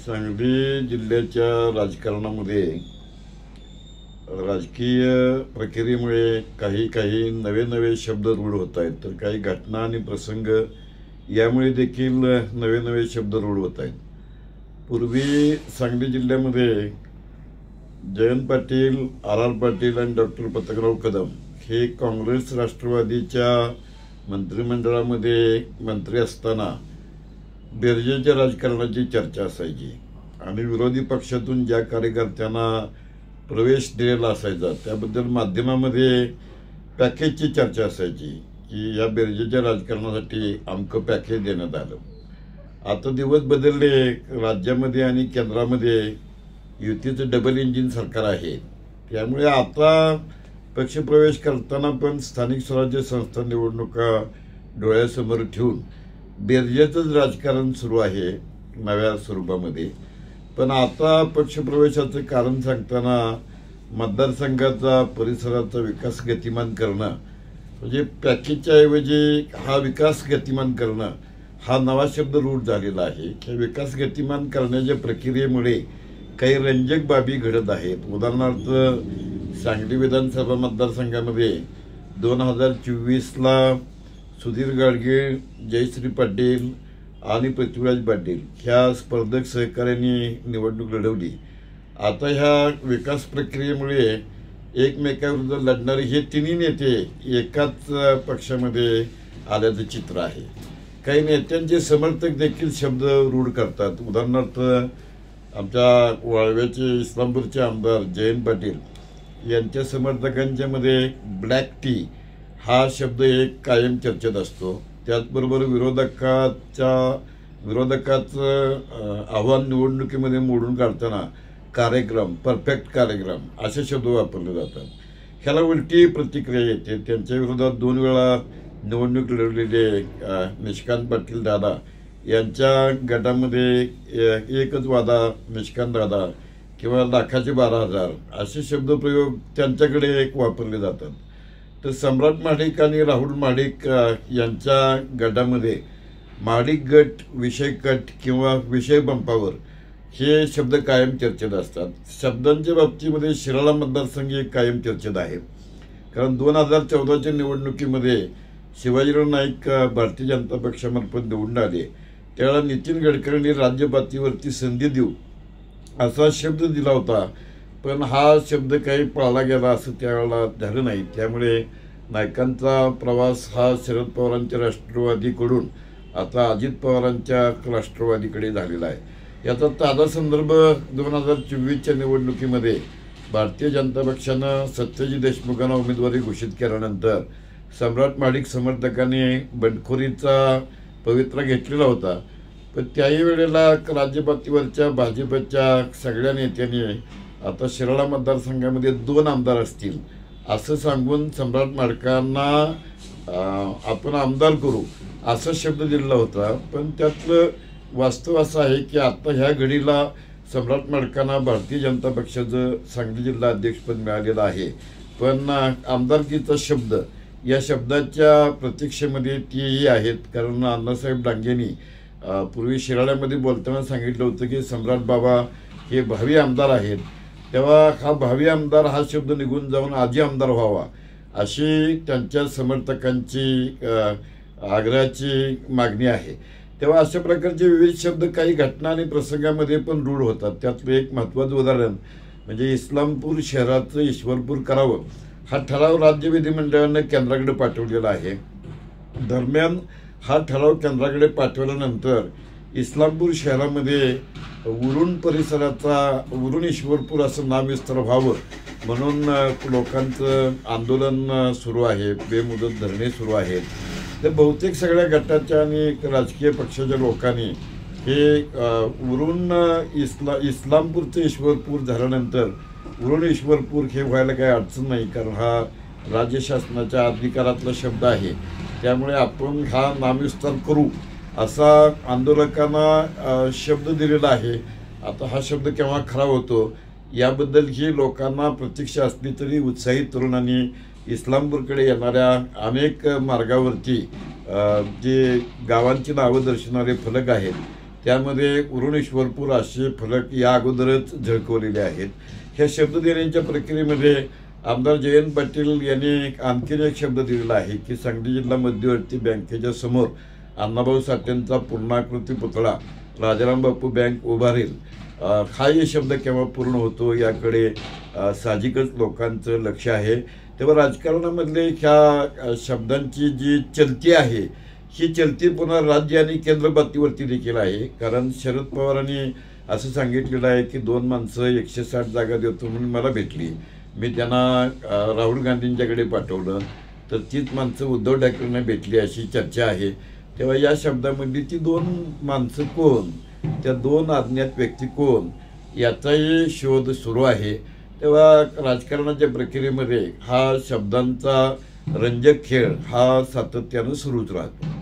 सांगली जिल्ह्याच्या राजकारणामध्ये राजकीय प्रक्रियेमुळे काही नवे नवे शब्द रूढ होत आहेत, तर काही घटना आणि प्रसंग यामुळे देखील नवे नवे शब्द रूढ होत आहेत. पूर्वी सांगली जिल्ह्यामध्ये जयंत पाटील, आर पाटील आणि डॉक्टर पतंगराव कदम हे काँग्रेस राष्ट्रवादीच्या मंत्रिमंडळामध्ये मंत्री असताना बेरजेच्या राजकारणाची चर्चा असायची आणि विरोधी पक्षातून ज्या कार्यकर्त्यांना प्रवेश दिलेला असायचा त्याबद्दल माध्यमामध्ये पॅकेजची चर्चा असायची की या बेरजेच्या राजकारणासाठी अमकं पॅकेज देण्यात आलं. आता दिवस बदलले, राज्यामध्ये आणि केंद्रामध्ये युतीचं डबल इंजिन सरकार आहे. त्यामुळे आता पक्षप्रवेश करताना पण स्थानिक स्वराज्य संस्था निवडणुका डोळ्यासमोर ठेवून बेरजेचंच राजकारण सुरू आहे नव्या स्वरूपामध्ये. पण आता पक्षप्रवेशाचं कारण सांगताना मतदारसंघाचा परिसराचा विकास गतिमान करणं म्हणजे पॅकेजच्या ऐवजी हा विकास गतिमान करणं हा नवा शब्द रूढ झालेला आहे. की विकास गतिमान करण्याच्या प्रक्रियेमुळे काही रंजक बाबी घडत आहेत. उदाहरणार्थ सांगली विधानसभा मतदारसंघामध्ये 2024ला सुधीर गाडगे, जयश्री पाटील आणि पृथ्वीराज पाटील ह्या स्पर्धक सहकार्यांनी निवडणूक लढवली. आता ह्या विकास प्रक्रियेमुळे एकमेकाविरुद्ध लढणारे हे तिन्ही नेते एकाच पक्षामध्ये आल्याचं चित्र आहे. काही नेत्यांचे समर्थक देखील शब्द रूढ करतात. उदाहरणार्थ आमच्या वाळव्याचे इस्लामपूरचे आमदार जयंत पाटील यांच्या समर्थकांच्या मध्ये ब्लॅक टी हा शब्द एक कायम चर्चेत असतो. त्याचबरोबर विरोधकाचं आव्हान निवडणुकीमध्ये मोडून काढताना कार्यक्रम, परफेक्ट कार्यक्रम असे शब्द वापरले जातात. ह्याला उलटी प्रतिक्रिया येते. त्यांच्या विरोधात 2 वेळा निवडणूक लढवलेले निष्कांत पाटील दादा यांच्या गटामध्ये एकच वादा निष्कांत दादा किंवा लाखाचे 12,000 असे शब्दप्रयोग त्यांच्याकडे एक वापरले जातात. तर सम्राट महाडिक आणि राहुल महाडिक यांच्या गटामध्ये महाडिक गट, विषय कट किंवा विषय बंपावर हे शब्द कायम चर्चेत असतात. शब्दांच्या बाबतीमध्ये शिराळा मतदारसंघ एक कायम चर्चेत आहे. कारण 2014च्या निवडणुकीमध्ये शिवाजीराव नाईक भारतीय जनता पक्षामार्फत निवडून आले त्यावेळेला नितीन गडकरींनी राज्य पातळीवरती संधी देऊ असा शब्द दिला होता. पण हा शब्द काही पाळला गेला असं त्यावेळेला झालं नाही. त्यामुळे नायकांचा प्रवास हा शरद पवारांच्या राष्ट्रवादीकडून आता अजित पवारांच्या राष्ट्रवादीकडे झालेला आहे. याचा ताजा संदर्भ 2024च्या निवडणुकीमध्ये भारतीय जनता पक्षानं सत्यजित देशमुखांना उमेदवारी घोषित केल्यानंतर सम्राट महाडिक समर्थकांनी बंडखोरीचा पवित्रा घेतलेला होता. पण त्याही वेळेला राज्यपातळीवरच्या भाजपच्या सगळ्या नेत्यांनी आता शिराळा मतदारसंघामध्ये 2 आमदार असतील असं सांगून सम्राट महाडिकांना आपण आमदार करू असा शब्द दिलेला होता. पण त्यातलं वास्तव असं आहे की आता ह्या घडीला सम्राट महाडिकांना भारतीय जनता पक्षाचं सांगली जिल्हा अध्यक्षपद मिळालेलं आहे. पण आमदारकीचा शब्द या शब्दाच्या प्रतीक्षेमध्ये तेही आहेत. कारण अण्णासाहेब डांगेंनी पूर्वी शिराळ्यामध्ये बोलताना सांगितलं होतं की सम्राट बाबा हे भावी आमदार आहेत. तेव्हा हा भावी आमदार हा शब्द निघून जाऊन आजी आमदार व्हावा अशी त्यांच्या समर्थकांची आग्रहाची मागणी आहे. तेव्हा अशा प्रकारचे विविध शब्द काही घटना आणि प्रसंगामध्ये पण रूढ होतात. त्यातलं एक महत्त्वाचं उदाहरण म्हणजे इस्लामपूर शहराचं ईश्वरपूर करावं हा ठराव राज्य विधिमंडळानं केंद्राकडे पाठवलेला आहे. दरम्यान हा ठराव केंद्राकडे पाठवल्यानंतर इस्लामपूर शहरामध्ये उरण परिसराचा उरण ईश्वरपूर असं नामविस्तार व्हावं म्हणून लोकांचं आंदोलन सुरू आहे, बेमुदत धरणे सुरू आहेत. तर बहुतेक सगळ्या गटाच्या आणि राजकीय पक्षाच्या लोकांनी हे उरण इस्लामपूरचं ईश्वरपूर झाल्यानंतर उरण ईश्वरपूर हे व्हायला काही अडचण नाही. कारण हा राज्य शासनाच्या अधिकारातला शब्द आहे. त्यामुळे आपण हा नामविस्तार करू असा आंदोलकांना शब्द दिलेला आहे. आता हा शब्द केव्हा खरा होतो याबद्दल ही लोकांना प्रतीक्षा असली तरी उत्साहित तरुणांनी इस्लामपूरकडे येणाऱ्या अनेक मार्गावरती जे गावांची नावं दर्शवणारे फलक आहेत त्यामध्ये उरुणेश्वरपूर असे फलक या अगोदरच झळकवलेले आहेत. ह्या शब्द देण्याच्या प्रक्रियेमध्ये आमदार जयंत पाटील यांनी आणखीन एक शब्द दिलेला आहे की सांगली जिल्हा मध्यवर्ती बँकेच्या समोर अण्णाभाऊ साठेंचा पूर्णाकृती पुतळा राजाराम बापू बँक उभारेल. हाही शब्द केव्हा पूर्ण होतो याकडे साहजिकच लोकांचं लक्ष आहे. तेव्हा राजकारणामधले ह्या शब्दांची जी चलती आहे ही चलती पुन्हा राज्य आणि केंद्र पातळीवरती देखील आहे. कारण शरद पवारांनी असं सांगितलेलं आहे की 2 माणसं 160 जागा देतो म्हणून मला भेटली. मी त्यांना राहुल गांधींच्याकडे पाठवलं तर तीच माणसं उद्धव ठाकरेंना भेटली अशी चर्चा आहे. तेव्हा या शब्दामध्ये ती 2 माणसं कोण, त्या 2 अज्ञात व्यक्ती कोण याचाही शोध सुरू आहे. तेव्हा राजकारणाच्या प्रक्रियेमध्ये हा शब्दांचा रंजक खेळ हा सातत्यानं सुरूच राहतो.